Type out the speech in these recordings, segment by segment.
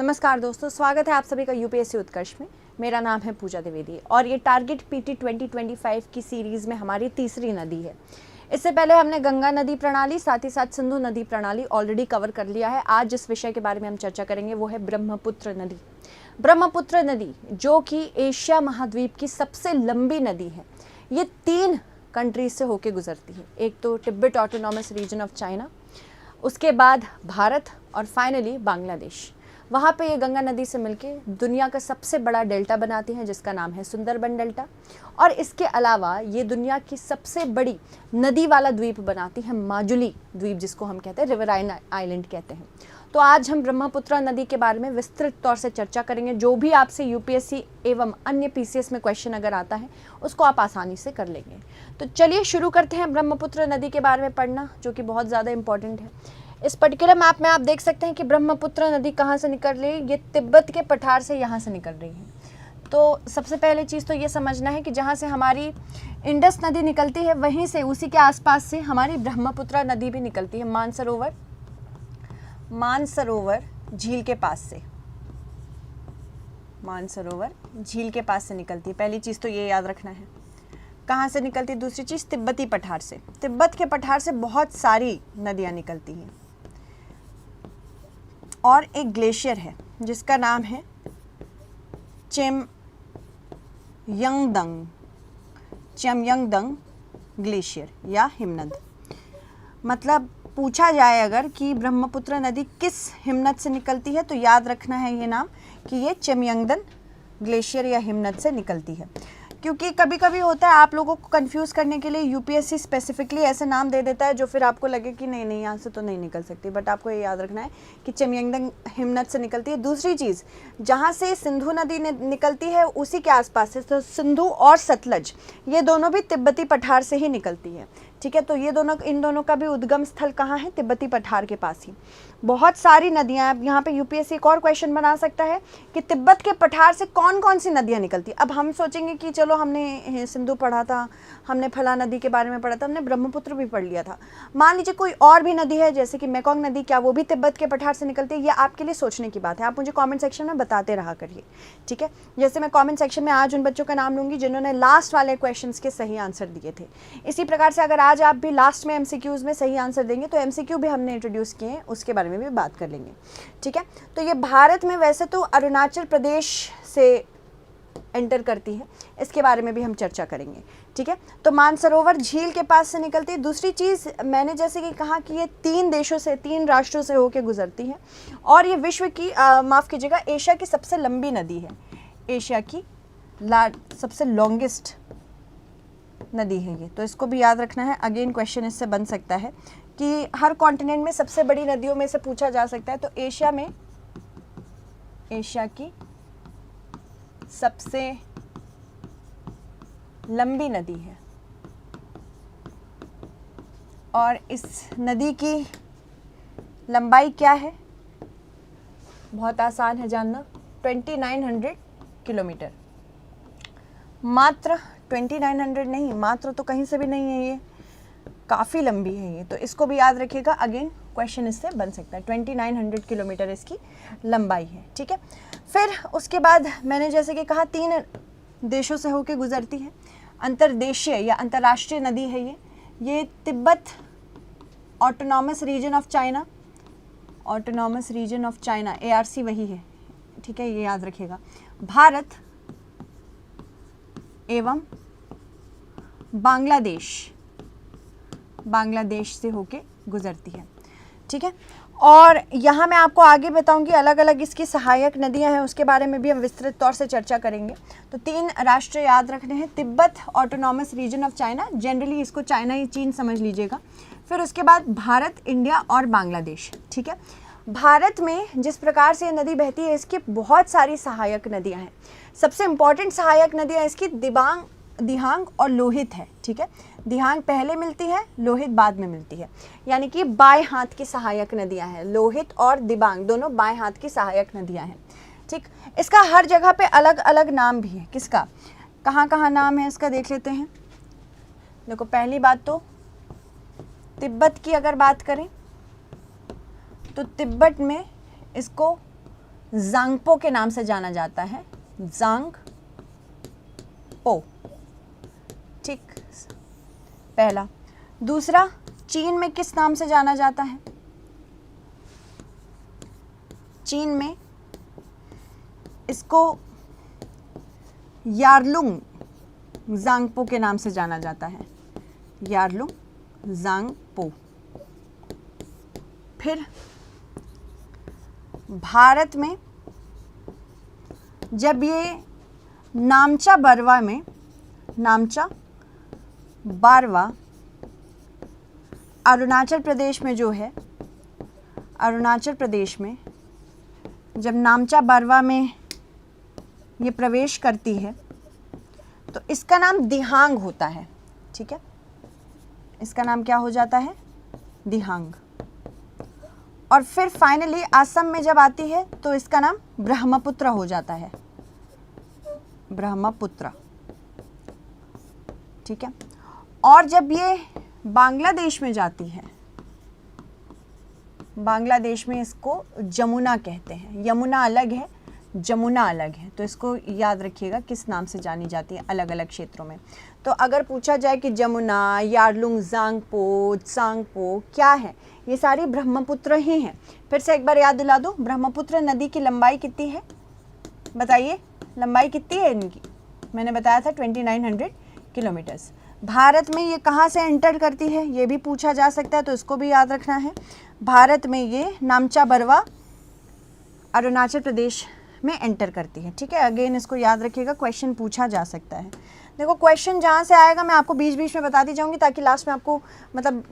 नमस्कार दोस्तों, स्वागत है आप सभी का यूपीएससी उत्कर्ष में। मेरा नाम है पूजा द्विवेदी और ये टारगेट पीटी 2025 की सीरीज़ में हमारी तीसरी नदी है। इससे पहले हमने गंगा नदी प्रणाली साथ ही साथ सिंधु नदी प्रणाली ऑलरेडी कवर कर लिया है। आज जिस विषय के बारे में हम चर्चा करेंगे वो है ब्रह्मपुत्र नदी। ब्रह्मपुत्र नदी जो कि एशिया महाद्वीप की सबसे लंबी नदी है, ये 3 कंट्रीज से होके गुजरती है। एक तो Tibet autonomous region of China, उसके बाद भारत और फाइनली बांग्लादेश। वहाँ पे ये गंगा नदी से मिलके दुनिया का सबसे बड़ा डेल्टा बनाती हैं जिसका नाम है सुंदरबन डेल्टा। और इसके अलावा ये दुनिया की सबसे बड़ी नदी वाला द्वीप बनाती है, माजुली द्वीप जिसको हम कहते हैं, रिवराइन आइलैंड कहते हैं। तो आज हम ब्रह्मपुत्र नदी के बारे में विस्तृत तौर से चर्चा करेंगे। जो भी आपसे यूपीएससी एवं अन्य पीसीएस में क्वेश्चन अगर आता है उसको आप आसानी से कर लेंगे। तो चलिए शुरू करते हैं ब्रह्मपुत्र नदी के बारे में पढ़ना, जो कि बहुत ज़्यादा इंपॉर्टेंट है। इस पर्टिकुलर मैप में आप देख सकते हैं कि ब्रह्मपुत्र नदी कहाँ से निकल रही है। ये तिब्बत के पठार से यहाँ से निकल रही है। तो सबसे पहले चीज़ तो ये समझना है कि जहाँ से हमारी इंडस नदी निकलती है वहीं से उसी के आसपास से हमारी ब्रह्मपुत्र नदी भी निकलती है। मानसरोवर झील के पास से, मानसरोवर झील के पास से निकलती है। पहली चीज़ तो ये याद रखना है। कहाँ से निकलती है? दूसरी चीज़ तिब्बती पठार से। तिब्बत के पठार से बहुत सारी नदियाँ निकलती हैं और एक ग्लेशियर है जिसका नाम है चेमयंगदंग ग्लेशियर या हिमनद। मतलब पूछा जाए अगर कि ब्रह्मपुत्र नदी किस हिमनद से निकलती है तो याद रखना है ये नाम कि ये चेमयंगदंग ग्लेशियर या हिमनद से निकलती है। क्योंकि कभी कभी होता है आप लोगों को कंफ्यूज करने के लिए यूपीएससी स्पेसिफिकली ऐसे नाम दे देता है जो फिर आपको लगे कि नहीं यहाँ से तो नहीं निकल सकती, बट आपको ये याद रखना है कि चेमयंगदंग हिमनद से निकलती है। दूसरी चीज़, जहाँ से सिंधु नदी निकलती है उसी के आसपास से, तो सिंधु और सतलज ये दोनों भी तिब्बती पठार से ही निकलती है। ठीक है, तो ये दोनों, इन दोनों का भी उद्गम स्थल कहाँ है? तिब्बती पठार के पास ही। बहुत सारी नदियाँ, अब यहाँ पे यूपीएससी एक और क्वेश्चन बना सकता है कि तिब्बत के पठार से कौन कौन सी नदियाँ निकलती। अब हम सोचेंगे कि चलो हमने सिंधु पढ़ा था, हमने फला नदी के बारे में पढ़ा था, हमने ब्रह्मपुत्र भी पढ़ लिया था। मान लीजिए कोई और भी नदी है जैसे कि मेकोंग नदी, क्या वो भी तिब्बत के पठार से निकलती है? ये आपके लिए सोचने की बात है। आप मुझे कॉमेंट सेक्शन में बताते रहा करिए। ठीक है, जैसे मैं कॉमेंट सेक्शन में आज उन बच्चों का नाम लूँगी जिन्होंने लास्ट वाले क्वेश्चन के सही आंसर दिए थे। इसी प्रकार से अगर आज आप भी लास्ट में एमसीक्यूज में सही आंसर देंगे तो एमसीक्यू भी हमने इंट्रोड्यूस किए हैं, उसके बारे में भी बात कर लेंगे। ठीक है, तो ये भारत में वैसे तो अरुणाचल प्रदेश से एंटर करती है, इसके बारे में भी हम चर्चा करेंगे। ठीक है, तो मानसरोवर झील के पास से निकलती है। दूसरी चीज़, मैंने जैसे कि कहा कि ये 3 देशों से, 3 राष्ट्रों से होकर गुजरती है और ये विश्व की माफ़ कीजिएगा, एशिया की सबसे लंबी नदी है। एशिया की सबसे लॉन्गेस्ट नदी है ये, तो इसको भी याद रखना है। अगेन क्वेश्चन इससे बन सकता है कि हर कॉन्टिनेंट में सबसे बड़ी नदियों में से पूछा जा सकता है, तो एशिया में एशिया की सबसे लंबी नदी है और इस नदी की लंबाई क्या है? बहुत आसान है जानना, 2900 किलोमीटर। मात्र 2900 नहीं, मात्र तो कहीं से भी नहीं है, ये काफ़ी लंबी है ये, तो इसको भी याद रखिएगा। अगेन क्वेश्चन इससे बन सकता है। 2900 किलोमीटर इसकी लंबाई है। ठीक है, फिर उसके बाद मैंने जैसे कि कहा 3 देशों से होकर गुजरती है। अंतर्देशीय या अंतर्राष्ट्रीय नदी है ये Tibet autonomous region of China, autonomous region of China, ARC वही है। ठीक है, ये याद रखिएगा। भारत एवं बांग्लादेश से होके गुजरती है। ठीक है, और यहाँ मैं आपको आगे बताऊंगी अलग अलग इसकी सहायक नदियाँ हैं, उसके बारे में भी हम विस्तृत तौर से चर्चा करेंगे। तो 3 राष्ट्र याद रखने हैं। Tibet autonomous region of China, generally इसको चाइना ही चीन समझ लीजिएगा। फिर उसके बाद भारत, इंडिया और बांग्लादेश। ठीक है, भारत में जिस प्रकार से ये नदी बहती है इसकी बहुत सारी सहायक नदियाँ हैं। सबसे इम्पॉर्टेंट सहायक नदियाँ इसकी दिहांग और लोहित है। ठीक है, दिहांग पहले मिलती है, लोहित बाद में मिलती है, यानी कि बाएं हाथ की सहायक नदियां हैं। लोहित और दिबांग दोनों बाएं हाथ की सहायक नदियां हैं। ठीक, इसका हर जगह पे अलग अलग नाम भी है। किसका, कहाँ कहाँ नाम है इसका देख लेते हैं। देखो, पहली बात तो तिब्बत की अगर बात करें तो तिब्बत में इसको ज़ांगपो के नाम से जाना जाता है, ज़ांगपो। ठीक, पहला। दूसरा, चीन में किस नाम से जाना जाता है? चीन में इसको यारलुंग ज़ांगपो के नाम से जाना जाता है, यारलुंग ज़ांगपो। फिर भारत में जब ये नामचा बारवा अरुणाचल प्रदेश में जो है, अरुणाचल प्रदेश में जब नामचा बारवा में ये प्रवेश करती है तो इसका नाम दिहांग होता है। ठीक है, इसका नाम क्या हो जाता है? दिहांग। और फिर फाइनली असम में जब आती है तो इसका नाम ब्रह्मपुत्र हो जाता है, ब्रह्मपुत्र। ठीक है, और जब ये बांग्लादेश में जाती है, बांग्लादेश में इसको जमुना कहते हैं। यमुना अलग है, जमुना अलग है, तो इसको याद रखिएगा किस नाम से जानी जाती है अलग अलग क्षेत्रों में। तो अगर पूछा जाए कि जमुना, यारलुंग ज़ांगपो, त्सांगपो क्या है, ये सारी ब्रह्मपुत्र ही हैं। फिर से एक बार याद दिला दूँ, ब्रह्मपुत्र नदी की लंबाई कितनी है? बताइए, लंबाई कितनी है इनकी? मैंने बताया था 2900 किलोमीटर्स। भारत में ये कहाँ से एंटर करती है, ये भी पूछा जा सकता है, तो इसको भी याद रखना है। भारत में ये नामचा बरवा अरुणाचल प्रदेश में एंटर करती है। ठीक है, अगेन इसको याद रखिएगा, क्वेश्चन पूछा जा सकता है। देखो, क्वेश्चन जहाँ से आएगा मैं आपको बीच बीच में बताती जाऊँगी, ताकि लास्ट में आपको मतलब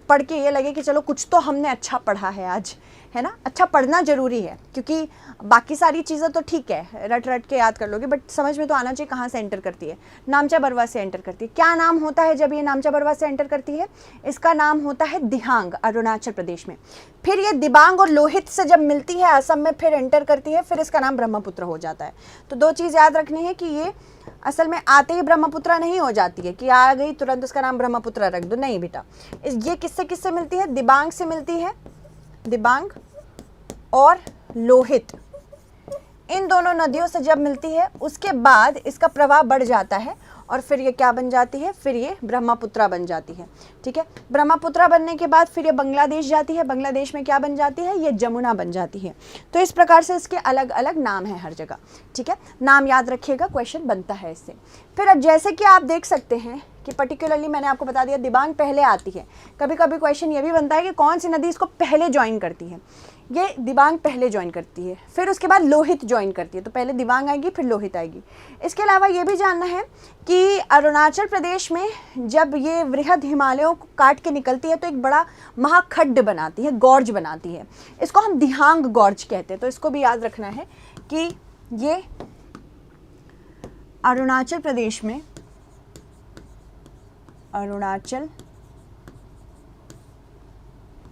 पढ़ के ये लगे कि चलो कुछ तो हमने अच्छा पढ़ा है आज, है ना। अच्छा पढ़ना ज़रूरी है, क्योंकि बाकी सारी चीज़ें तो ठीक है, रट रट के याद कर लोगे, बट समझ में तो आना चाहिए कहाँ से एंटर करती है। नामचा बरवा से एंटर करती है। क्या नाम होता है जब ये नामचा बरवा से एंटर करती है? इसका नाम होता है दिहांग, अरुणाचल प्रदेश में। फिर ये दिबांग और लोहित से जब मिलती है असम में, फिर एंटर करती है, फिर इसका नाम ब्रह्मपुत्र हो जाता है। तो दो चीज़ याद रखनी है कि ये असल में आते ही ब्रह्मपुत्र नहीं हो जाती है कि आ गई तुरंत उसका नाम ब्रह्मपुत्र रख दो, नहीं बेटा। ये किससे किससे मिलती है? दिबांग से मिलती है, दिबांग और लोहित, इन दोनों नदियों से जब मिलती है उसके बाद इसका प्रवाह बढ़ जाता है और फिर ये क्या बन जाती है? फिर ये ब्रह्मपुत्र बन जाती है। ठीक है, ब्रह्मपुत्र बनने के बाद फिर ये बांग्लादेश जाती है, बांग्लादेश में क्या बन जाती है? ये जमुना बन जाती है। तो इस प्रकार से इसके अलग अलग नाम है हर जगह। ठीक है, नाम याद रखिएगा, क्वेश्चन बनता है इससे। फिर अब जैसे कि आप देख सकते हैं कि पर्टिकुलरली मैंने आपको बता दिया दिबांग पहले आती है। कभी कभी क्वेश्चन ये भी बनता है कि कौन सी नदी इसको पहले ज्वाइन करती है। ये दिबांग पहले ज्वाइन करती है, फिर उसके बाद लोहित ज्वाइन करती है। तो पहले दिबांग आएगी, फिर लोहित आएगी। इसके अलावा ये भी जानना है कि अरुणाचल प्रदेश में जब ये वृहद हिमालयों को काट के निकलती है तो एक बड़ा महाखड्ड बनाती है, गॉर्ज बनाती है। इसको हम दिहांग गॉर्ज कहते हैं। तो इसको भी याद रखना है कि ये अरुणाचल प्रदेश में, अरुणाचल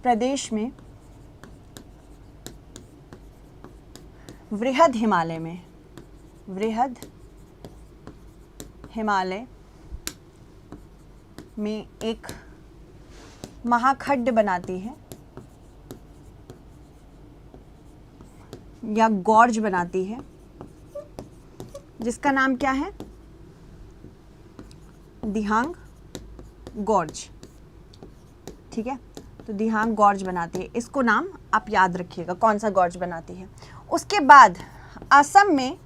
प्रदेश में वृहद हिमालय में, वृहद हिमालय में एक महाखड्ड बनाती है या गॉर्ज बनाती है, जिसका नाम क्या है? दिहांग गॉर्ज। ठीक है, तो दिहांग गॉर्ज बनाती है। इसको नाम आप याद रखिएगा कौन सा गॉर्ज बनाती है। उसके बाद असम में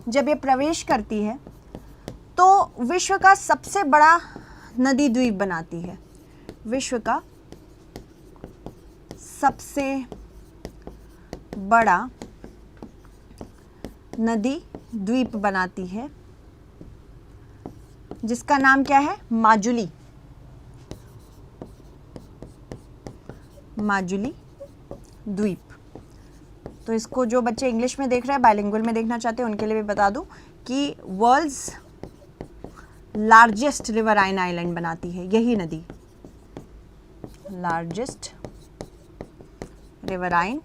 जब ये प्रवेश करती है तो विश्व का सबसे बड़ा नदी द्वीप बनाती है, विश्व का सबसे बड़ा नदी द्वीप बनाती है, जिसका नाम क्या है? माजुली, माजुली द्वीप। तो इसको जो बच्चे इंग्लिश में देख रहे हैं, बाइलिंगुअल में देखना चाहते हैं, उनके लिए भी बता दूं कि वर्ल्ड्स लार्जेस्ट रिवराइन आइलैंड बनाती है यही नदी, largest riverine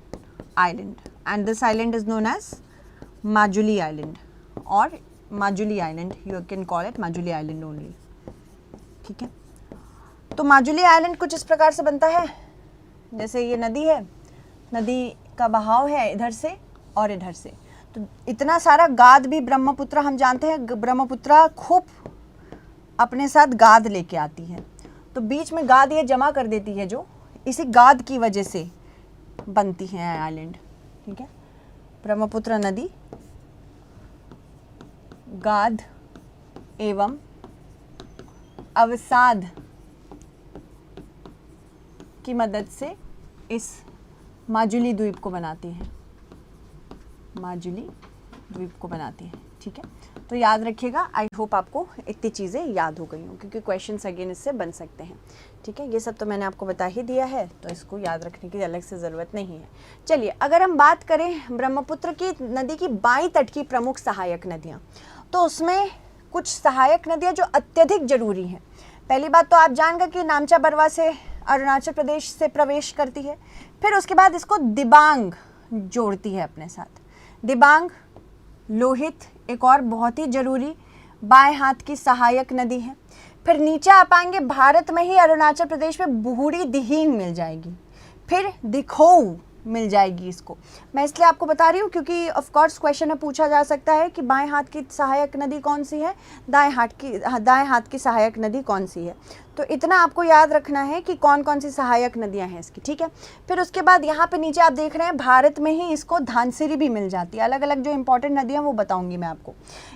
island, and this island is known as Majuli island और Majuli island, you can call it Majuli island only. ठीक है, तो माजुली आइलैंड कुछ इस प्रकार से बनता है, जैसे ये नदी है, नदी का बहाव है इधर से और इधर से। तो इतना सारा गाद भी ब्रह्मपुत्र, हम जानते हैं ब्रह्मपुत्र खूब अपने साथ गाद लेके आती है, तो बीच में गाद ये जमा कर देती है, जो इसी गाद की वजह से बनती है आइलैंड। ठीक है, ब्रह्मपुत्र नदी गाद एवं अवसाद की मदद से इस माजुली द्वीप को बनाती है, माजुली द्वीप को बनाती है। ठीक है, तो याद रखिएगा। आई होप आपको इतनी चीज़ें याद हो गई हों, क्योंकि क्वेश्चंस अगेन इससे बन सकते हैं। ठीक है, ये सब तो मैंने आपको बता ही दिया है, तो इसको याद रखने की अलग से ज़रूरत नहीं है। चलिए, अगर हम बात करें ब्रह्मपुत्र की नदी की बाईं तट की प्रमुख सहायक नदियाँ, तो उसमें कुछ सहायक नदियाँ जो अत्यधिक जरूरी हैं। पहली बात तो आप जान गए कि नामचा बरवा से अरुणाचल प्रदेश से प्रवेश करती है, फिर उसके बाद इसको दिबांग जोड़ती है अपने साथ। दिबांग, लोहित एक और बहुत ही जरूरी बाएं हाथ की सहायक नदी है। फिर नीचे आ पाएंगे, भारत में ही अरुणाचल प्रदेश में बुहुड़ी दिहिंग मिल जाएगी, फिर दिखोऊ मिल जाएगी। इसको मैं इसलिए आपको बता रही हूँ क्योंकि ऑफ कोर्स क्वेश्चन में पूछा जा सकता है कि बाएं हाथ की सहायक नदी कौन सी है, दाएं हाथ की सहायक नदी कौन सी है। तो इतना आपको याद रखना है कि कौन कौन सी सहायक नदियां हैं इसकी। ठीक है, फिर उसके बाद यहाँ पे नीचे आप देख रहे हैं, भारत में ही इसको धानसिरी भी मिल जाती है। अलग अलग जो इंपॉर्टेंट नदियाँ वो बताऊंगी मैं आपको।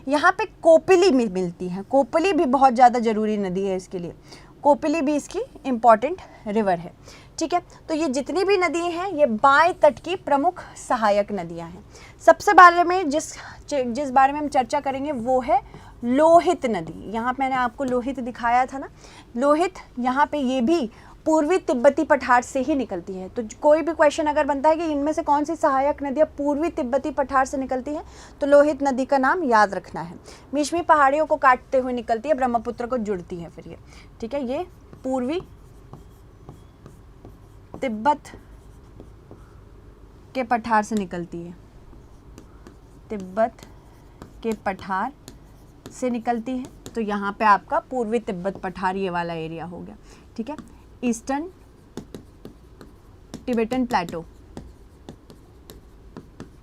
यहाँ पे कोपिली मिलती है, कोपिली भी बहुत ज़्यादा जरूरी नदी है इसके लिए, कोपिली भी इसकी इम्पॉर्टेंट रिवर है। ठीक है, तो ये जितनी भी नदी हैं ये बाएं तट की प्रमुख सहायक नदियां हैं। सबसे बारे में जिस बारे में हम चर्चा करेंगे वो है लोहित नदी। यहाँ मैंने आपको लोहित दिखाया था ना, लोहित यहाँ पे ये भी पूर्वी तिब्बती पठार से ही निकलती है। तो कोई भी क्वेश्चन अगर बनता है कि इनमें से कौन सी सहायक नदियाँ पूर्वी तिब्बती पठार से निकलती है, तो लोहित नदी का नाम याद रखना है। मिश्मी पहाड़ियों को काटते हुए निकलती है, ब्रह्मपुत्र को जुड़ती है फिर ये। ठीक है, ये पूर्वी तिब्बत के पठार से निकलती है, तिब्बत के पठार से निकलती है। तो यहाँ पे आपका पूर्वी तिब्बत पठार ये वाला एरिया हो गया। ठीक है, ईस्टर्न टिबेटन प्लेटो।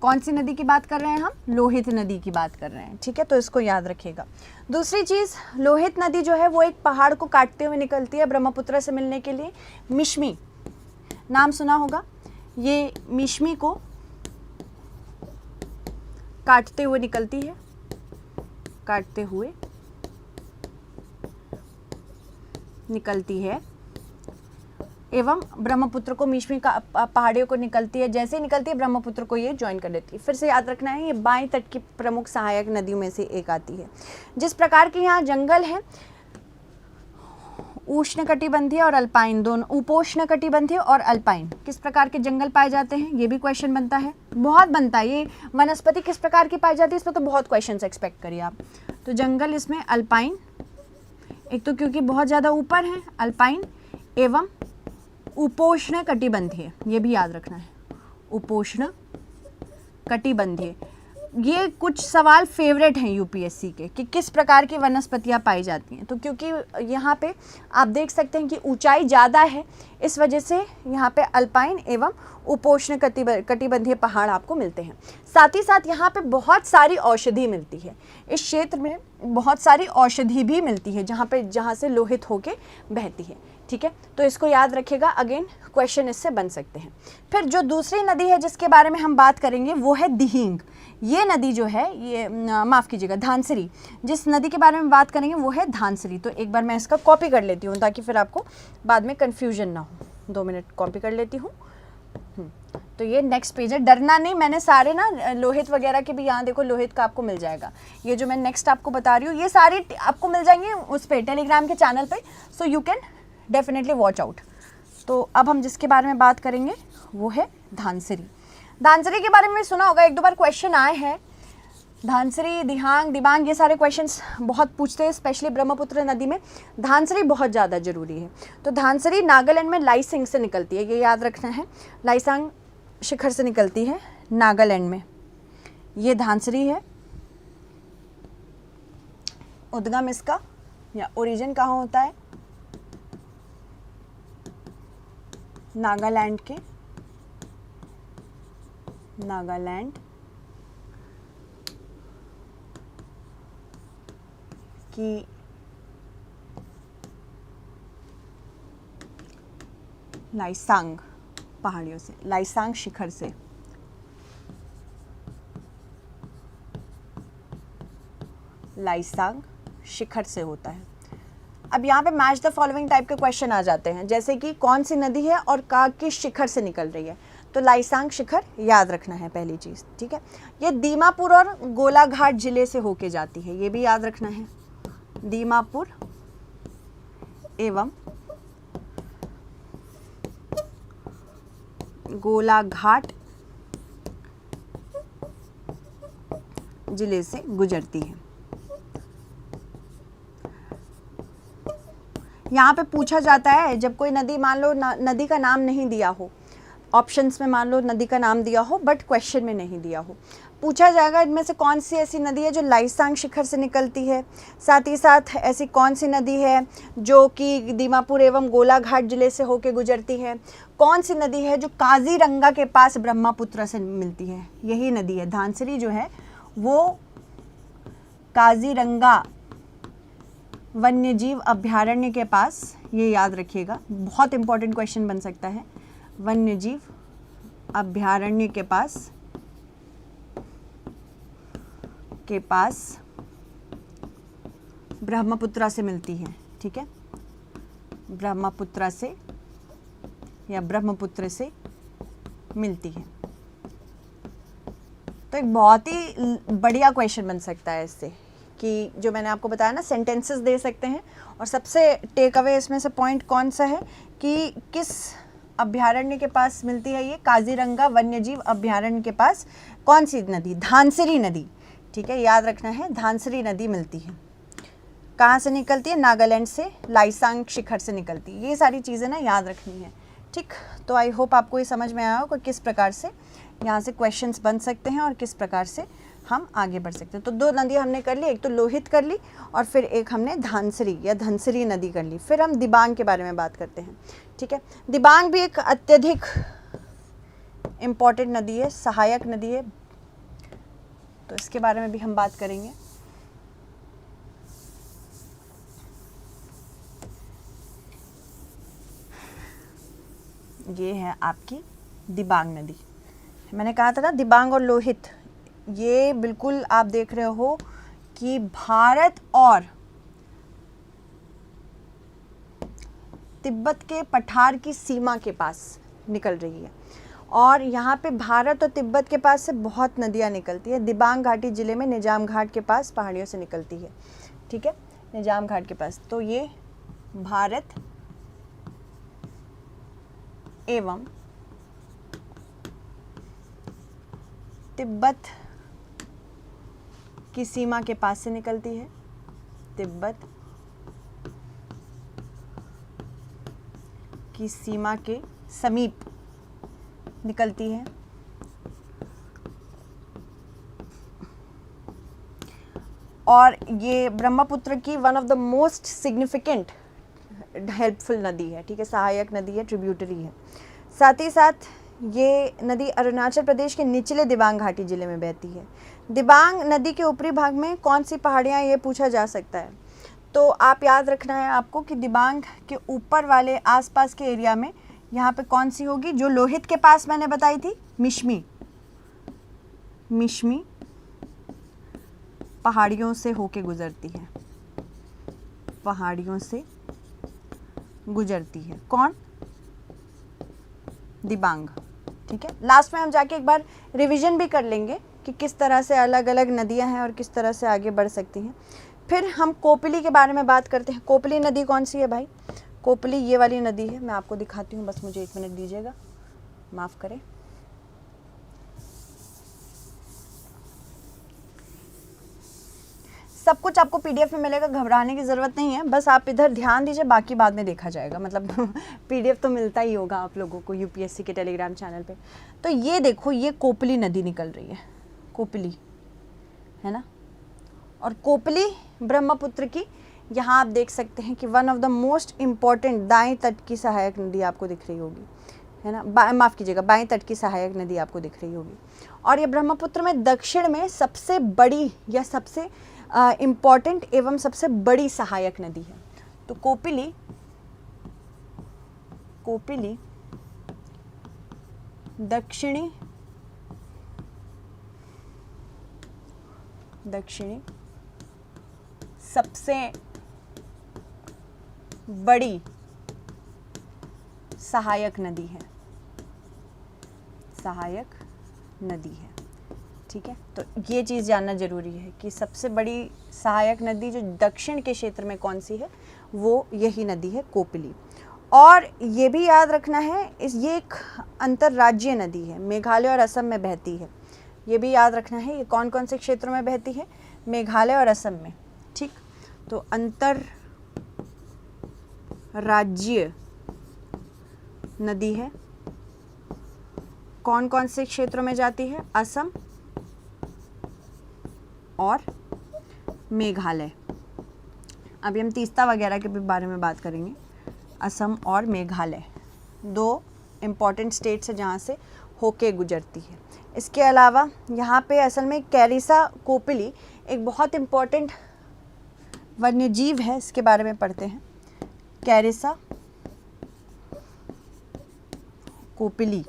कौन सी नदी की बात कर रहे हैं हम? लोहित नदी की बात कर रहे हैं। ठीक है, तो इसको याद रखिएगा। दूसरी चीज़, लोहित नदी जो है वो एक पहाड़ को काटते हुए निकलती है ब्रह्मपुत्र से मिलने के लिए। मिश्मी नाम सुना होगा, ये मिश्मी को काटते हुए निकलती है, काटते हुए निकलती है, एवं ब्रह्मपुत्र को मिश्मी का पहाड़ियों को निकलती है। जैसे ही निकलती है ब्रह्मपुत्र को ये ज्वाइन कर लेती है। फिर से याद रखना है, ये बाएं तट की प्रमुख सहायक नदियों में से एक आती है। जिस प्रकार के यहाँ जंगल है, उष्णकटिबंधीय और अल्पाइन दोनों, उपोष्णकटिबंधीय और अल्पाइन, किस प्रकार के जंगल पाए जाते हैं, ये भी क्वेश्चन बनता है, बहुत बनता है। ये वनस्पति किस प्रकार की पाई जाती है, इस पर तो बहुत क्वेश्चन एक्सपेक्ट करिए आप। तो जंगल इसमें अल्पाइन, एक तो क्योंकि बहुत ज़्यादा ऊपर है, अल्पाइन एवं उपोष्ण कटिबंधीय, ये भी याद रखना है, उपोष्ण कटिबंधीय। ये कुछ सवाल फेवरेट हैं यूपीएससी के कि किस प्रकार की वनस्पतियां पाई जाती हैं। तो क्योंकि यहाँ पे आप देख सकते हैं कि ऊंचाई ज़्यादा है, इस वजह से यहाँ पे अल्पाइन एवं उपोष्ण कटिबंधीय पहाड़ आपको मिलते हैं। साथ ही साथ यहाँ पे बहुत सारी औषधि मिलती है, इस क्षेत्र में बहुत सारी औषधि भी मिलती है जहाँ से लोहित होके बहती है। ठीक है, तो इसको याद रखिएगा, अगेन क्वेश्चन इससे बन सकते हैं। फिर जो दूसरी नदी है जिसके बारे में हम बात करेंगे वो है दिहिंग। ये नदी जो है, ये माफ़ कीजिएगा, धानसिरी। जिस नदी के बारे में बात करेंगे वो है धानसिरी। तो एक बार मैं इसका कॉपी कर लेती हूँ ताकि फिर आपको बाद में कन्फ्यूजन ना हो। 2 मिनट कॉपी कर लेती हूँ। तो ये नेक्स्ट पेज है, डरना नहीं, मैंने सारे ना लोहित वगैरह के भी, यहाँ देखो लोहित का आपको मिल जाएगा। ये जो मैं नेक्स्ट आपको बता रही हूँ ये सारे आपको मिल जाएंगे उस पर, टेलीग्राम के चैनल पर, so you can definitely watch out. तो अब हम जिसके बारे में बात करेंगे वो है धानसिरी। धानसिरी के बारे में सुना होगा, 1-2 बार क्वेश्चन आए हैं। धानसिरी, दिहांग, दिबांग, ये सारे क्वेश्चंस बहुत पूछते हैं, स्पेशली ब्रह्मपुत्र नदी में धानसिरी बहुत ज़्यादा जरूरी है। तो धानसिरी नागालैंड में लाइसिंग से निकलती है, ये याद रखना है। लाइसांग शिखर से निकलती है नागालैंड में, ये धानसिरी है। उद्गम इसका या ओरिजिन कहाँ होता है? नागालैंड के नागालैंड की लाइसांग पहाड़ियों से, लाइसांग शिखर से। लाइसांग शिखर से होता है। अब यहाँ पे मैच द फॉलोइंग टाइप के क्वेश्चन आ जाते हैं, जैसे कि कौन सी नदी है और किस शिखर से निकल रही है। तो लाइसांग शिखर याद रखना है पहली चीज़, ठीक है। ये दीमापुर और गोलाघाट जिले से होके जाती है, ये भी याद रखना है। दीमापुर एवं गोलाघाट जिले से गुजरती है। यहाँ पे पूछा जाता है जब कोई नदी, मान लो नदी का नाम नहीं दिया हो, ऑप्शंस में मान लो नदी का नाम दिया हो बट क्वेश्चन में नहीं दिया हो, पूछा जाएगा इनमें से कौन सी ऐसी नदी है जो लाइसांग शिखर से निकलती है, साथ ही साथ ऐसी कौन सी नदी है जो कि दीमापुर एवं गोलाघाट जिले से होके गुजरती है, कौन सी नदी है जो काजीरंगा के पास ब्रह्मपुत्र से मिलती है। यही नदी है धांसरी जो है वो काजीरंगा वन्यजीव अभ्यारण्य के पास, ये याद रखिएगा, बहुत इंपॉर्टेंट क्वेश्चन बन सकता है। वन्यजीव अभ्यारण्य के पास ब्रह्मपुत्रा से मिलती है, ठीक है। ब्रह्मपुत्रा से या ब्रह्मपुत्र से मिलती है। तो एक बहुत ही बढ़िया क्वेश्चन बन सकता है इससे, कि जो मैंने आपको बताया ना, सेंटेंसेस दे सकते हैं और सबसे टेक अवे इसमें से पॉइंट कौन सा है कि किस अभ्यारण्य के पास मिलती है ये, काजीरंगा वन्यजीव अभ्यारण्य के पास कौन सी नदी, धांसरी नदी, ठीक है, याद रखना है, धांसरी नदी मिलती है। कहाँ से निकलती है, नागालैंड से, लाइसांग शिखर से निकलती है। ये सारी चीज़ें ना याद रखनी है, ठीक। तो आई होप आपको ये समझ में आया हो कि किस प्रकार से यहाँ से क्वेश्चंस बन सकते हैं और किस प्रकार से हम आगे बढ़ सकते हैं। तो दो नदियाँ हमने कर ली, एक तो लोहित कर ली और फिर एक हमने धांसरी या धनसरी नदी कर ली। फिर हम दिबांग के बारे में बात करते हैं, ठीक है। दिबांग भी एक अत्यधिक इम्पॉर्टेंट नदी है, सहायक नदी है, तो इसके बारे में भी हम बात करेंगे। ये है आपकी दिबांग नदी। मैंने कहा था ना दिबांग और लोहित, ये बिल्कुल आप देख रहे हो कि भारत और तिब्बत के पठार की सीमा के पास निकल रही है और यहाँ पे भारत और तिब्बत के पास से बहुत नदियाँ निकलती है। दिबांग घाटी जिले में निजाम घाट के पास पहाड़ियों से निकलती है, ठीक है, निजाम घाट के पास। तो ये भारत एवं तिब्बत की सीमा के पास से निकलती है, तिब्बत की सीमा के समीप निकलती है। और ये ब्रह्मपुत्र की one of the most significant helpful नदी है, ठीक है, सहायक नदी है, ट्रिब्यूटरी है। साथ ही साथ ये नदी अरुणाचल प्रदेश के निचले दिबांग घाटी जिले में बहती है। दिबांग नदी के ऊपरी भाग में कौन सी पहाड़ियाँ, ये पूछा जा सकता है। तो आप याद रखना है आपको कि दिबांग के ऊपर वाले आसपास के एरिया में यहाँ पे कौन सी होगी, जो लोहित के पास मैंने बताई थी, मिश्मी, मिश्मी पहाड़ियों से होके गुजरती है, पहाड़ियों से गुजरती है। कौन, दिबांग, ठीक है। लास्ट में हम जाके एक बार रिवीजन भी कर लेंगे कि किस तरह से अलग अलग नदियां हैं और किस तरह से आगे बढ़ सकती हैं। फिर हम कोपली के बारे में बात करते हैं। कोपली नदी कौन सी है भाई, कोपली ये वाली नदी है, मैं आपको दिखाती हूँ, बस मुझे 1 मिनट दीजिएगा, माफ़ करें। सब कुछ आपको पीडीएफ में मिलेगा, घबराने की ज़रूरत नहीं है, बस आप इधर ध्यान दीजिए, बाकी बाद में देखा जाएगा। मतलब पीडीएफ तो मिलता ही होगा आप लोगों को यूपीएससी के टेलीग्राम चैनल पे। तो ये देखो, ये कोपली नदी निकल रही है, कोपली है ना, और कोपली ब्रह्मपुत्र की, यहाँ आप देख सकते हैं कि one of the most important दाएं तट की सहायक नदी आपको दिख रही होगी, है ना, माफ़ कीजिएगा, बाएं तट की सहायक नदी आपको दिख रही होगी। और ये ब्रह्मपुत्र में दक्षिण में सबसे बड़ी या सबसे इम्पॉर्टेंट एवं सबसे बड़ी सहायक नदी है। तो कोपिली दक्षिणी सबसे बड़ी सहायक नदी है, ठीक है। तो ये चीज़ जानना जरूरी है कि सबसे बड़ी सहायक नदी जो दक्षिण के क्षेत्र में कौन सी है, वो यही नदी है, कोपिली। और ये भी याद रखना है, ये एक अंतर्राज्यीय नदी है, मेघालय और असम में बहती है। ये भी याद रखना है, ये कौन कौन से क्षेत्रों में बहती है, मेघालय और असम में, ठीक। तो अंतर्राज्यीय नदी है, कौन कौन से क्षेत्रों में जाती है, असम और मेघालय। अभी हम तीस्ता वगैरह के भी बारे में बात करेंगे। असम और मेघालय 2 इम्पॉर्टेंट स्टेट्स है जहाँ से होके गुजरती है। इसके अलावा यहाँ पे असल में कैरिसा कोपिली एक बहुत इम्पॉर्टेंट वन्यजीव है, इसके बारे में पढ़ते हैं। कैरिसा कोपिली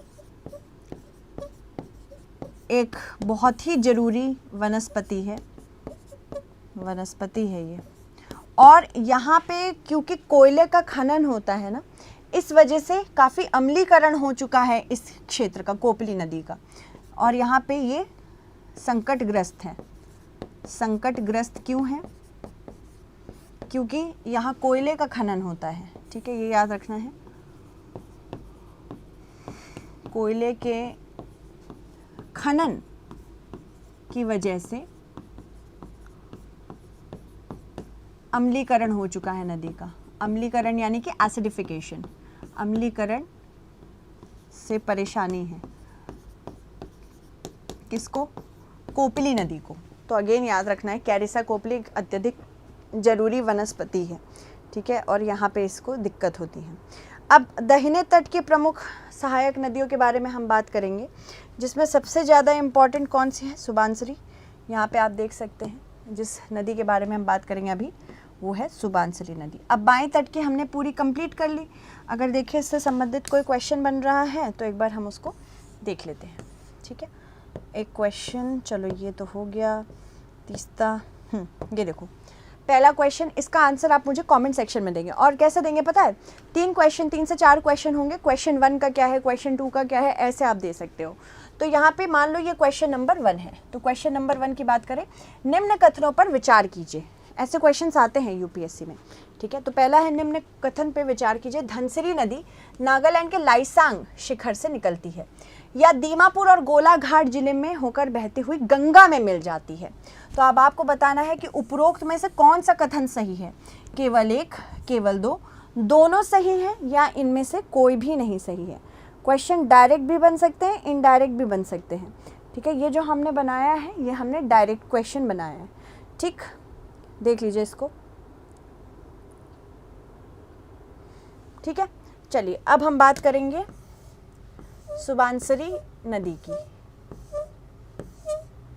एक बहुत ही जरूरी वनस्पति है ये। और यहाँ पे क्योंकि कोयले का खनन होता है ना, इस वजह से काफ़ी अम्लीकरण हो चुका है इस क्षेत्र का, कोपिली नदी का। और यहाँ पे ये संकटग्रस्त है। संकटग्रस्त क्यों है? क्योंकि यहाँ कोयले का खनन होता है, ठीक है, ये याद रखना है। कोयले के खनन की वजह से अम्लीकरण हो चुका है नदी का। अम्लीकरण यानी कि एसिडिफिकेशन, अम्लीकरण से परेशानी है किसको? कोपिली नदी को। तो अगेन याद रखना है, कैरिसा कोपिली एक अत्यधिक जरूरी वनस्पति है, ठीक है, और यहाँ पे इसको दिक्कत होती है। अब दाहिने तट की प्रमुख सहायक नदियों के बारे में हम बात करेंगे, जिसमें सबसे ज़्यादा इम्पॉर्टेंट कौन सी है? सुबानसिरी। यहाँ पे आप देख सकते हैं जिस नदी के बारे में हम बात करेंगे अभी, वो है सुबानसिरी नदी। अब बाएं तट की हमने पूरी कंप्लीट कर ली। अगर देखिए इससे संबंधित कोई क्वेश्चन बन रहा है तो एक बार हम उसको देख लेते हैं, ठीक है। एक क्वेश्चन, चलो ये तो हो गया तीस्ता। ये देखो पहला क्वेश्चन, इसका आंसर आप मुझे कमेंट सेक्शन में देंगे। और कैसे देंगे पता है? 3 से 4 क्वेश्चन होंगे। क्वेश्चन 1 का क्या है, क्वेश्चन 2 का क्या है, ऐसे आप दे सकते हो। तो यहाँ पे मान लो ये क्वेश्चन नंबर 1 है, तो क्वेश्चन नंबर 1 की बात करें, निम्न कथनों पर विचार कीजिए। ऐसे क्वेश्चंस आते हैं यूपीएससी में, ठीक है। तो पहला है, निम्न कथन पे विचार कीजिए, धनसिरी नदी नागालैंड के लाइसांग शिखर से निकलती है या दीमापुर और गोलाघाट जिले में होकर बहती हुई गंगा में मिल जाती है। तो अब आपको बताना है कि उपरोक्त में से कौन सा कथन सही है। केवल 1, केवल 2, दोनों सही है या इनमें से कोई भी नहीं सही है। क्वेश्चन डायरेक्ट भी बन सकते हैं, इनडायरेक्ट भी बन सकते हैं, ठीक है। ये जो हमने बनाया है, ये हमने डायरेक्ट क्वेश्चन बनाया है, ठीक। देख लीजिए इसको, ठीक है। चलिए अब हम बात करेंगे सुबानसिरी नदी की।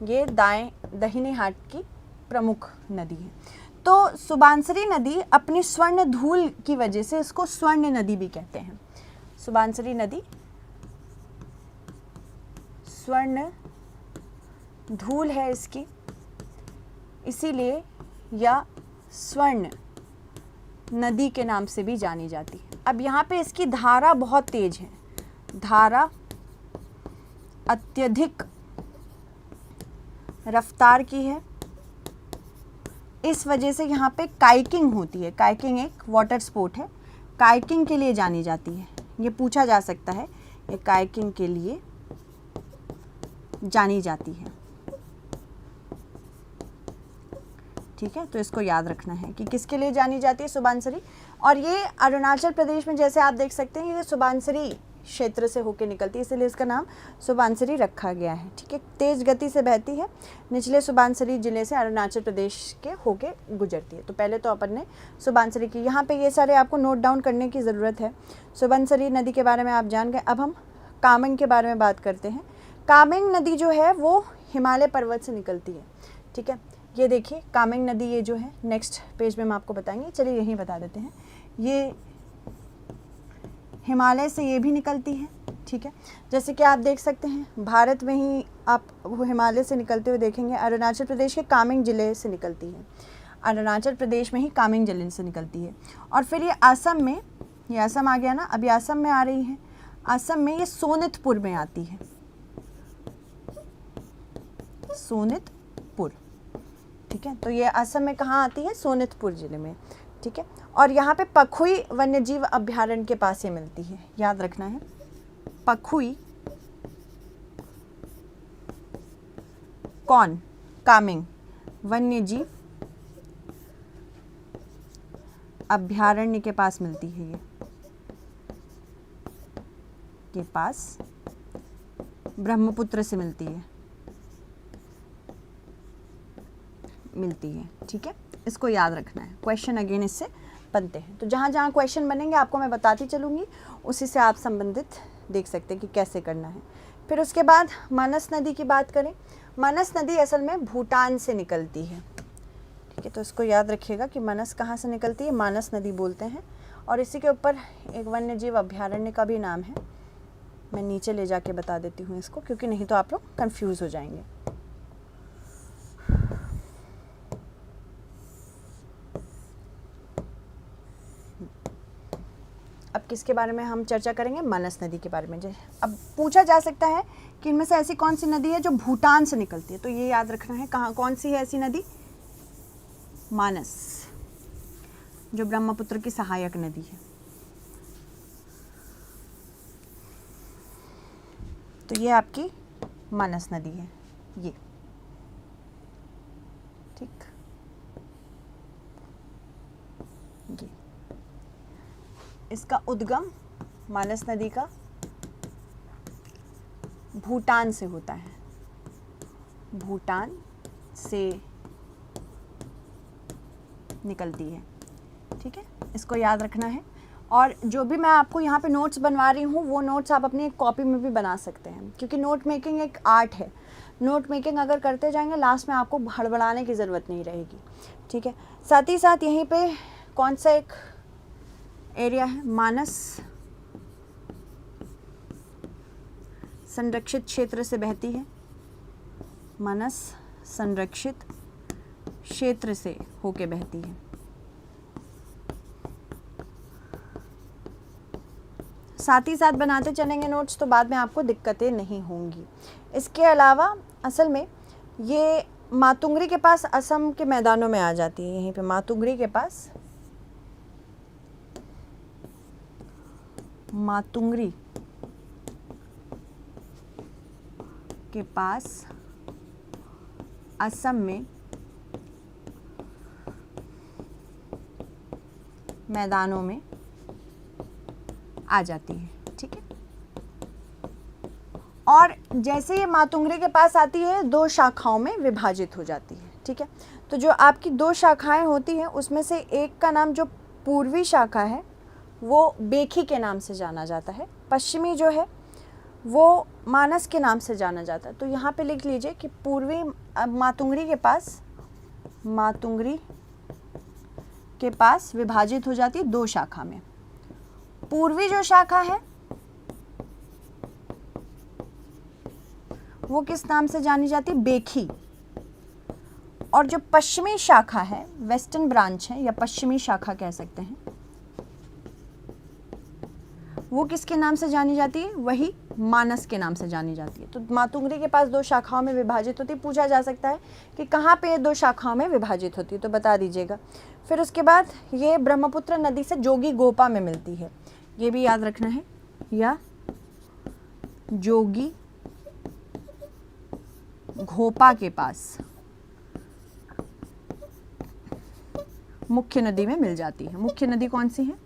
ये दाहिने हाथ की प्रमुख नदी है। तो सुबानसिरी नदी अपनी स्वर्ण धूल की वजह से इसको स्वर्ण नदी भी कहते हैं। सुबानसिरी नदी स्वर्ण धूल है इसकी, इसीलिए या स्वर्ण नदी के नाम से भी जानी जाती है। अब यहाँ पे इसकी धारा बहुत तेज है, धारा अत्यधिक रफ्तार की है। इस वजह से यहाँ पे काइकिंग होती है। काइकिंग एक वाटर स्पोर्ट है, काइकिंग के लिए जानी जाती है। ये पूछा जा सकता है, ये काइकिंग के लिए जानी जाती है, ठीक है। तो इसको याद रखना है कि किसके लिए जानी जाती है सुबानसिरी। और ये अरुणाचल प्रदेश में, जैसे आप देख सकते हैं, ये सुबानसिरी क्षेत्र से होकर निकलती है, इसलिए इसका नाम सुबानसिरी रखा गया है। ठीक है, तेज गति से बहती है, निचले सुबानसिरी जिले से अरुणाचल प्रदेश के होके गुजरती है। तो पहले तो अपन ने सुबानसिरी की, यहाँ पे ये सारे आपको नोट डाउन करने की ज़रूरत है। सुबानसिरी नदी के बारे में आप जान गए। अब हम कामेंग के बारे में बात करते हैं। कामेंग नदी जो है वो हिमालय पर्वत से निकलती है। ठीक है, ये देखिए कामेंग नदी, ये जो है नेक्स्ट पेज में हम आपको बताएंगे, चलिए यहीं बता देते हैं। ये हिमालय से ये भी निकलती है। ठीक है, जैसे कि आप देख सकते हैं भारत में ही आप वो हिमालय से निकलते हुए देखेंगे। अरुणाचल प्रदेश के कामेंग ज़िले से निकलती है, अरुणाचल प्रदेश में ही कामेंग ज़िले से निकलती है। और फिर ये असम में, ये असम आ गया ना, अभी असम में आ रही है। असम में ये सोनितपुर में आती है, सोनितपुर। ठीक है, तो ये असम में कहाँ आती है? सोनितपुर ज़िले में। ठीक है, और यहाँ पे पखुई वन्यजीव अभ्यारण्य के पास ये मिलती है, याद रखना है। पखुई कौन? कामेंग वन्यजीव अभ्यारण्य के पास मिलती है। ये के पास ब्रह्मपुत्र से मिलती है। ठीक है, इसको याद रखना है, क्वेश्चन अगेन इससे बनते हैं। तो जहाँ जहाँ क्वेश्चन बनेंगे आपको मैं बताती चलूँगी, उसी से आप संबंधित देख सकते हैं कि कैसे करना है। फिर उसके बाद मानस नदी की बात करें। मानस नदी असल में भूटान से निकलती है। ठीक है, तो इसको याद रखिएगा कि मानस कहाँ से निकलती है? मानस नदी बोलते हैं। और इसी के ऊपर एक वन्यजीव अभ्यारण्य का भी नाम है, मैं नीचे ले जाके बता देती हूँ इसको, क्योंकि नहीं तो आप लोग कंफ्यूज हो जाएंगे। अब किसके बारे में हम चर्चा करेंगे? मानस नदी के बारे में। अब पूछा जा सकता है कि इनमें से ऐसी कौन सी नदी है जो भूटान से निकलती है, तो ये याद रखना है। कहाँ, कौन सी है ऐसी नदी? मानस, जो ब्रह्मपुत्र की सहायक नदी है। तो ये आपकी मानस नदी है, ये। ठीक, ये इसका उद्गम मानस नदी का भूटान से होता है, भूटान से निकलती है। ठीक है, इसको याद रखना है। और जो भी मैं आपको यहाँ पे नोट्स बनवा रही हूँ, वो नोट्स आप अपनी एक कॉपी में भी बना सकते हैं, क्योंकि नोट मेकिंग एक आर्ट है। नोट मेकिंग अगर करते जाएंगे, लास्ट में आपको हड़बड़ाने की ज़रूरत नहीं रहेगी। ठीक है, साथ ही साथ यहीं पे कौन सा एक एरिया है? मानस संरक्षित क्षेत्र से बहती है, मानस संरक्षित क्षेत्र से होके बहती है। साथ ही साथ बनाते चलेंगे नोट्स, तो बाद में आपको दिक्कतें नहीं होंगी। इसके अलावा असल में ये मातुंगरी के पास असम के मैदानों में आ जाती है। यहीं पे मातुंगरी के पास, मातुंगरी के पास असम में मैदानों में आ जाती है। ठीक है, और जैसे ये मातुंगरी के पास आती है, दो शाखाओं में विभाजित हो जाती है। ठीक है, तो जो आपकी दो शाखाएं होती हैं, उसमें से एक का नाम जो पूर्वी शाखा है वो बेखी के नाम से जाना जाता है, पश्चिमी जो है वो मानस के नाम से जाना जाता है। तो यहाँ पे लिख लीजिए कि पूर्वी मातुंगरी के पास विभाजित हो जाती है दो शाखा में। पूर्वी जो शाखा है वो किस नाम से जानी जाती है? बेखी। और जो पश्चिमी शाखा है, वेस्टर्न ब्रांच है या पश्चिमी शाखा कह सकते हैं, वो किसके नाम से जानी जाती है? वही मानस के नाम से जानी जाती है। तो मातुंगरी के पास दो शाखाओं में विभाजित होती है। पूछा जा सकता है कि कहाँ पे दो शाखाओं में विभाजित होती है, तो बता दीजिएगा। फिर उसके बाद ये ब्रह्मपुत्र नदी से जोगी घोपा में मिलती है, ये भी याद रखना है, या जोगी घोपा के पास मुख्य नदी में मिल जाती है। मुख्य नदी कौन सी है?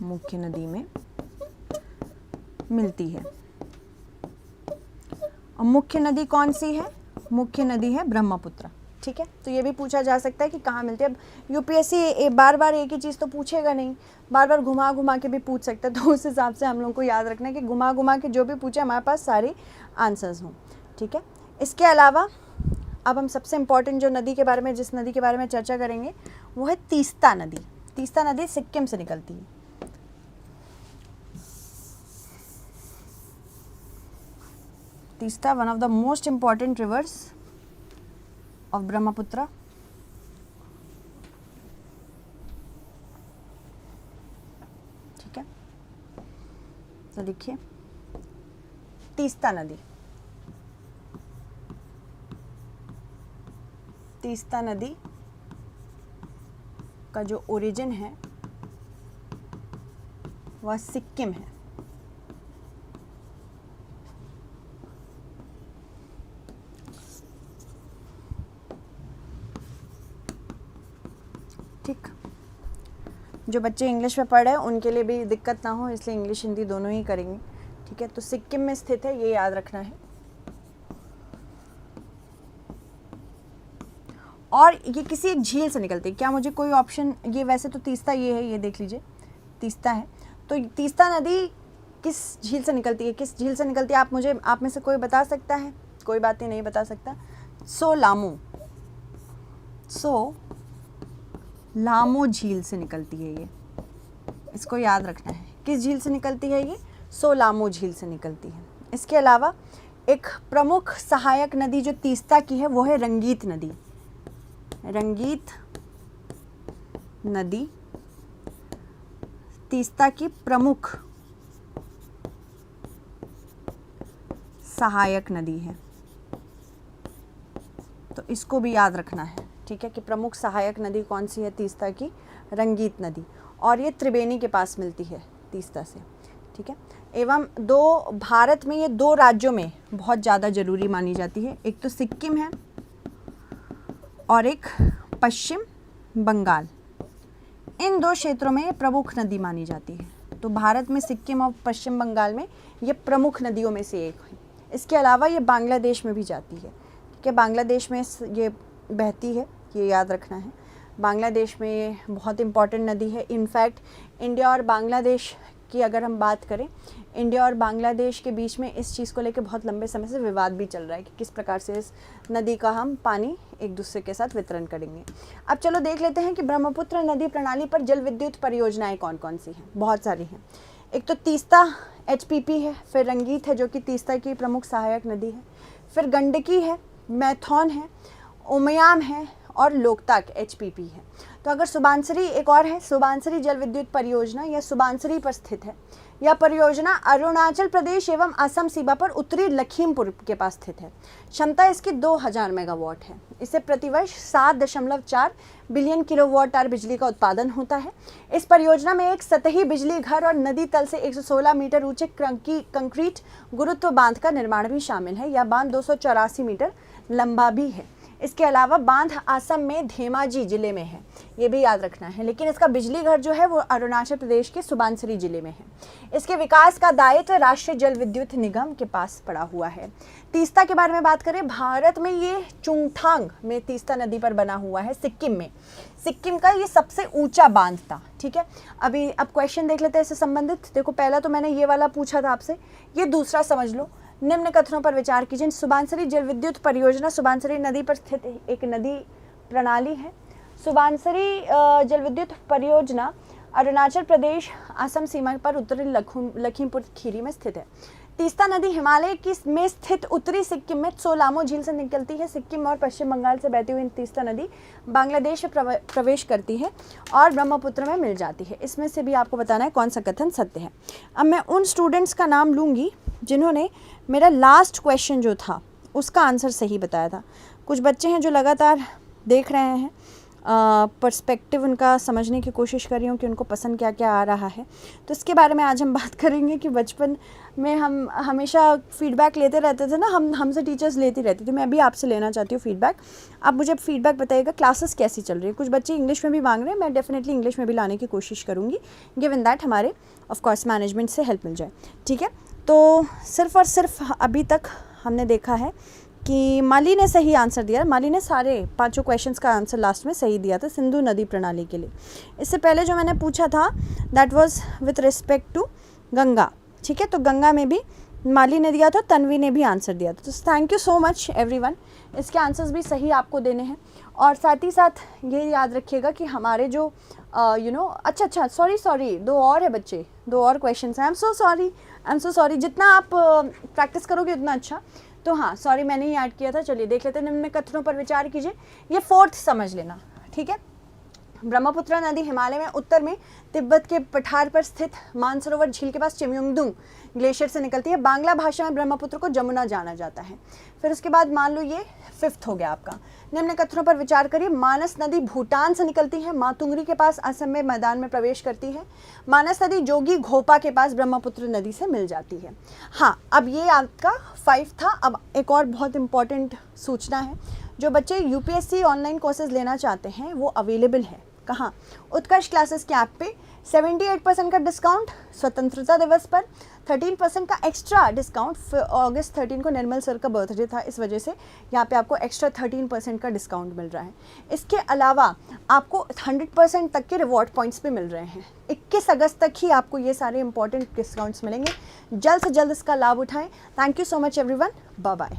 मुख्य नदी में मिलती है। और मुख्य नदी कौन सी है? मुख्य नदी है ब्रह्मपुत्र। ठीक है, तो ये भी पूछा जा सकता है कि कहाँ मिलती है। अब यूपीएससी बार बार एक ही चीज़ तो पूछेगा नहीं, बार बार घुमा घुमा के भी पूछ सकता है, तो उस हिसाब से हम लोग को याद रखना है कि घुमा घुमा के जो भी पूछे हमारे पास सारे आंसर्स हों। ठीक है, इसके अलावा अब हम सबसे इम्पॉर्टेंट जो नदी के बारे में, जिस नदी के बारे में चर्चा करेंगे वो है तीस्ता नदी। तीस्ता नदी सिक्किम से निकलती है। Teesta one of the most important reverse of Brahmaputra. ठीक है, तो देखिए तीस्ता नदी, तीस्ता नदी का जो ओरिजिन है वह सिक्किम है। ठीक, जो बच्चे इंग्लिश में पढ़ रहे हैं उनके लिए भी दिक्कत ना हो, इसलिए इंग्लिश हिंदी दोनों ही करेंगे। ठीक है, तो सिक्किम में स्थित है, ये याद रखना है। और ये किसी एक झील से निकलती है। क्या मुझे कोई ऑप्शन, ये वैसे तो तीस्ता ये है, ये देख लीजिए तीस्ता है, तो तीस्ता नदी किस झील से निकलती है? किस झील से निकलती है? आप में से कोई बता सकता है? कोई बात नहीं बता सकता। लामो झील से निकलती है ये, इसको याद रखना है। किस झील से निकलती है ये? सोलामो झील से निकलती है। इसके अलावा एक प्रमुख सहायक नदी जो तीस्ता की है वो है रंगीत नदी। रंगीत नदी तीस्ता की प्रमुख सहायक नदी है, तो इसको भी याद रखना है। ठीक है, कि प्रमुख सहायक नदी कौन सी है तीस्ता की? रंगीत नदी, और ये त्रिवेणी के पास मिलती है तीस्ता से। ठीक है, एवं भारत में ये 2 राज्यों में बहुत ज़्यादा ज़रूरी मानी जाती है, एक तो सिक्किम है और एक पश्चिम बंगाल। इन 2 क्षेत्रों में ये प्रमुख नदी मानी जाती है। तो भारत में सिक्किम और पश्चिम बंगाल में ये प्रमुख नदियों में से एक है। इसके अलावा ये बांग्लादेश में भी जाती है। ठीक है, बांग्लादेश में ये बहती है, ये याद रखना है। बांग्लादेश में ये बहुत इम्पॉर्टेंट नदी है। इनफैक्ट इंडिया और बांग्लादेश की अगर हम बात करें, इंडिया और बांग्लादेश के बीच में इस चीज़ को लेकर बहुत लंबे समय से विवाद भी चल रहा है कि किस प्रकार से इस नदी का हम पानी एक दूसरे के साथ वितरण करेंगे। अब चलो देख लेते हैं कि ब्रह्मपुत्र नदी प्रणाली पर जल विद्युत परियोजनाएं कौन कौन सी हैं। बहुत सारी हैं। एक तो तीस्ता HPP है, फिर रंगीत है जो कि तीस्ता की प्रमुख सहायक नदी है, फिर गंडकी है, मैथौन है, उमयाम है और लोकताक HPP है। तो अगर सुबानसिरी एक और है, सुबानसिरी जल विद्युत परियोजना, यह सुबानसिरी पर स्थित है। यह परियोजना अरुणाचल प्रदेश एवं असम सीमा पर उत्तरी लखीमपुर के पास स्थित है। क्षमता इसकी 2000 मेगावाट है। इससे प्रतिवर्ष 7.4 बिलियन किलोवाट आवर बिजली का उत्पादन होता है। इस परियोजना में एक सतही बिजली घर और नदी तल से 116 मीटर ऊंचे कंक्रीट गुरुत्व बांध का निर्माण भी शामिल है। यह बांध 284 मीटर लंबा भी है। इसके अलावा बांध असम में धेमाजी जिले में है, ये भी याद रखना है, लेकिन इसका बिजली घर जो है वो अरुणाचल प्रदेश के सुबानसिरी जिले में है। इसके विकास का दायित्व राष्ट्रीय जल विद्युत निगम के पास पड़ा हुआ है। तीस्ता के बारे में बात करें, भारत में ये चुंगथांग में तीस्ता नदी पर बना हुआ है, सिक्किम में। सिक्किम का ये सबसे ऊंचा बांध था। ठीक है, अब क्वेश्चन देख लेते हैं इससे संबंधित। देखो, पहला तो मैंने ये वाला पूछा था आपसे, ये दूसरा समझ लो। निम्न कथनों पर विचार कीजिए। सुबानसिरी जल विद्युत परियोजना सुबानसिरी नदी पर स्थित एक नदी प्रणाली है। सुबानसिरी जल विद्युत परियोजना अरुणाचल प्रदेश असम सीमा पर उत्तरी लखीमपुर खीरी में स्थित है। तीस्ता नदी हिमालय में स्थित उत्तरी सिक्किम में सोलामो झील से निकलती है। सिक्किम और पश्चिम बंगाल से बहती हुई तीस्ता नदी बांग्लादेश में प्रवेश करती है और ब्रह्मपुत्र में मिल जाती है। इसमें से भी आपको बताना है कौन सा कथन सत्य है। अब मैं उन स्टूडेंट्स का नाम लूँगी जिन्होंने मेरा लास्ट क्वेश्चन जो था उसका आंसर सही बताया था। कुछ बच्चे हैं जो लगातार देख रहे हैं, पर्सपेक्टिव उनका समझने की कोशिश कर रही हूँ कि उनको पसंद क्या क्या आ रहा है। तो इसके बारे में आज हम बात करेंगे कि बचपन में हम हमेशा फीडबैक लेते रहते थे ना, हमसे टीचर्स लेती रहती थी। मैं भी आपसे लेना चाहती हूँ फीडबैक। आप मुझे फीडबैक बताइएगा क्लासेस कैसी चल रही है। कुछ बच्चे इंग्लिश में भी मांग रहे हैं, मैं डेफिनेटली इंग्लिश में भी लाने की कोशिश करूँगी, गिवन दैट हमारे ऑफकोर्स मैनेजमेंट से हेल्प मिल जाए। ठीक है, तो सिर्फ और सिर्फ अभी तक हमने देखा है कि माली ने सही आंसर दिया। माली ने सारे 5 क्वेश्चंस का आंसर लास्ट में सही दिया था सिंधु नदी प्रणाली के लिए। इससे पहले जो मैंने पूछा था that was with respect to Ganga, ठीक है। तो गंगा में भी माली ने दिया था, तन्वी ने भी आंसर दिया था। तो thank you so much everyone, इसके आंसर्स भी सही आपको देने हैं। और साथ ही साथ ये याद रखिएगा कि हमारे जो अच्छा सॉरी 2 और है बच्चे, 2 और क्वेश्चन हैं। I am so sorry. जितना आप प्रैक्टिस करोगे उतना अच्छा। तो हाँ सॉरी मैंने ही ऐड किया था। चलिए देख लेते हैं। निम्न कथनों पर विचार कीजिए। ये 4th समझ लेना, ठीक है। ब्रह्मपुत्र नदी हिमालय में उत्तर में तिब्बत के पठार पर स्थित मानसरोवर झील के पास चिमयुंगदुंग ग्लेशियर से निकलती है। बांग्ला भाषा में ब्रह्मपुत्र को जमुना जाना जाता है। फिर उसके बाद मान लो ये 5th हो गया आपका। निम्न कथनों पर विचार करिए। मानस नदी भूटान से निकलती है, मातुंगरी के पास असम में मैदान में प्रवेश करती है। मानस नदी जोगी घोपा के पास ब्रह्मपुत्र नदी से मिल जाती है। हाँ, अब ये आपका 5 था। अब एक और बहुत इंपॉर्टेंट सूचना है। जो बच्चे यूपीएससी ऑनलाइन कोर्सेज लेना चाहते हैं वो अवेलेबल है। कहाँ? उत्कर्ष क्लासेस के ऐप पे 78% का डिस्काउंट स्वतंत्रता दिवस पर, 13% का एक्स्ट्रा डिस्काउंट। अगस्त 13 को निर्मल सर का बर्थडे था, इस वजह से यहाँ पे आपको एक्स्ट्रा 13% का डिस्काउंट मिल रहा है। इसके अलावा आपको 100% तक के रिवॉर्ड पॉइंट्स भी मिल रहे हैं। 21 अगस्त तक ही आपको ये सारे इंपॉर्टेंट डिस्काउंट्स मिलेंगे। जल्द से जल्द इसका लाभ उठाएं। Thank you so much everyone, bye bye.